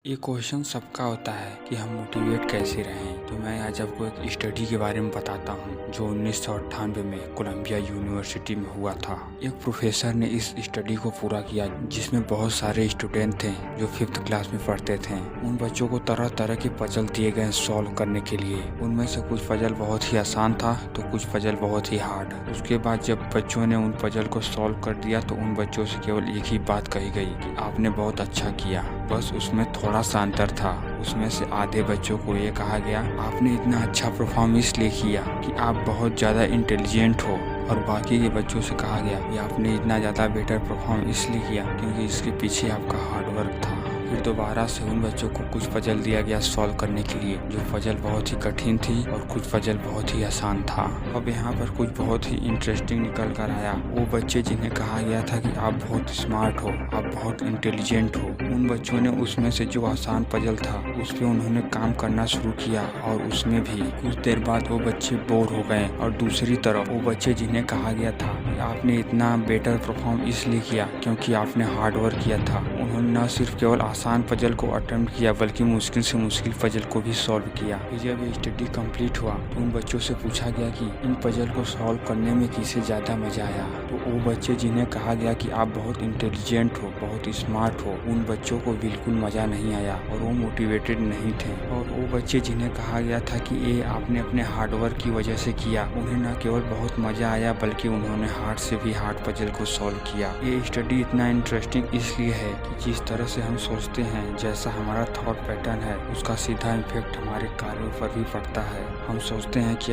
ये क्वेश्चन सबका होता है कि हम मोटिवेट कैसे रहें। तो मैं आज आपको एक स्टडी के बारे में बताता हूँ जो 1998 में कोलंबिया यूनिवर्सिटी में हुआ था। एक प्रोफेसर ने इस स्टडी को पूरा किया जिसमें बहुत सारे स्टूडेंट थे जो 5th क्लास में पढ़ते थे। उन बच्चों को तरह तरह के पजल दिए गए सॉल्व करने के लिए। उनमें से कुछ पजल बहुत ही आसान था तो कुछ पजल बहुत ही हार्ड। उसके बाद जब बच्चों ने उन पजल को सॉल्व कर दिया तो उन बच्चों से केवल एक ही बात कही गई कि आपने बहुत अच्छा किया। बस उसमें थोड़ा सा अंतर था। उसमें से आधे बच्चों को ये कहा गया आपने इतना अच्छा परफॉर्म इसलिए किया कि आप बहुत ज़्यादा इंटेलिजेंट हो, और बाकी के बच्चों से कहा गया कि आपने इतना ज़्यादा बेटर परफॉर्म इसलिए किया क्योंकि इसके पीछे आपका हार्डवर्क था। फिर दोबारा से उन बच्चों को कुछ पजल दिया गया सॉल्व करने के लिए, जो पजल बहुत ही कठिन थी और कुछ पजल बहुत ही आसान था। अब यहाँ पर कुछ बहुत ही इंटरेस्टिंग निकल कर आया। वो बच्चे जिन्हें कहा गया था कि आप बहुत स्मार्ट हो, आप बहुत इंटेलिजेंट हो, उन बच्चों ने उसमें से जो आसान पजल था उस पर उन्होंने काम करना शुरू किया और उसमें भी कुछ देर बाद वो बच्चे बोर हो गए। और दूसरी तरफ वो बच्चे जिन्हें कहा गया था कि आपने इतना बेटर परफॉर्म इसलिए किया क्योंकि आपने हार्डवर्क किया था, उन्होंने न सिर्फ केवल आसान पजल को अटेम्प्ट किया बल्कि मुश्किल से मुश्किल पजल को भी सॉल्व किया। फिर जब ये स्टडी कंप्लीट हुआ तो उन बच्चों से पूछा गया कि इन पजल को सॉल्व करने में किसे ज़्यादा मजा आया। तो वो बच्चे जिन्हें कहा गया कि आप बहुत इंटेलिजेंट हो, बहुत स्मार्ट हो, उन बच्चों को बिल्कुल मज़ा नहीं आया और वो मोटिवेटेड नहीं थे। और वो बच्चे जिन्हें कहा गया था कि ये आपने अपने हार्डवर्क की वजह से किया, उन्हें न केवल बहुत मज़ा आया बल्कि उन्होंने हार्ड से भी हार्ड पजल को सॉल्व किया। ये स्टडी इतना इंटरेस्टिंग इसलिए है कि जिस तरह से हम सोचते हैं, जैसा हमारा थॉट पैटर्न है, उसका सीधा इम्पैक्ट हमारे कार्यों पर भी पड़ता है। हम सोचते हैं कि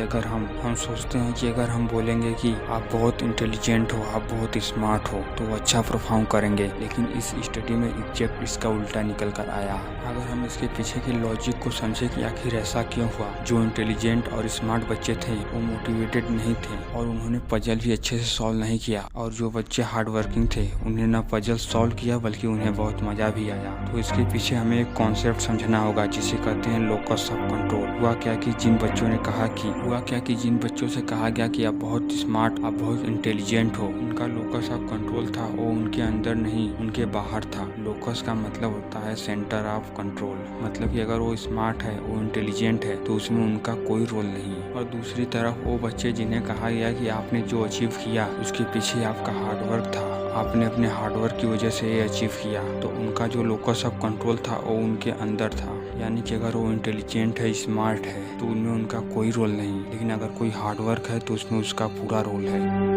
अगर हम बोलेंगे कि आप बहुत इंटेलिजेंट हो, आप बहुत स्मार्ट हो, तो अच्छा परफॉर्म करेंगे, लेकिन इस स्टडी में एग्जैक्ट इसका उल्टा निकल कर आया। अगर हम इसके पीछे की लॉजिक को समझे कि आखिर ऐसा क्यों हुआ, जो इंटेलिजेंट और स्मार्ट बच्चे थे वो मोटिवेटेड नहीं थे और उन्होंने पजल भी अच्छे से सॉल्व नहीं किया, और जो बच्चे हार्ड वर्किंग थे उन्हें न पजल सॉल्व किया बल्कि उन्हें बहुत मजा भी आया। तो इसके पीछे हमें एक कॉन्सेप्ट समझना होगा जिसे कहते हैं लोकस ऑफ कंट्रोल। हुआ क्या कि जिन बच्चों से कहा गया कि आप बहुत स्मार्ट, आप बहुत इंटेलिजेंट हो, उनका लोकस ऑफ कंट्रोल था वो उनके अंदर नहीं, उनके बाहर था। लोकस का मतलब होता है सेंटर ऑफ कंट्रोल, मतलब कि अगर वो स्मार्ट है, वो इंटेलिजेंट है तो उसमें उनका कोई रोल नहीं। और दूसरी तरफ वो बच्चे जिन्हें कहा गया कि आपने जो अचीव किया उसके पीछे आपका हार्डवर्क था, आपने अपने हार्डवर्क की वजह से ये अचीव किया, तो उनका जो लोकस ऑफ कंट्रोल था वो उनके अंदर था। यानी कि अगर वो इंटेलिजेंट है, स्मार्ट है, तो उनमें उनका कोई रोल नहीं, लेकिन अगर कोई हार्डवर्क है तो उसमें उसका पूरा रोल है।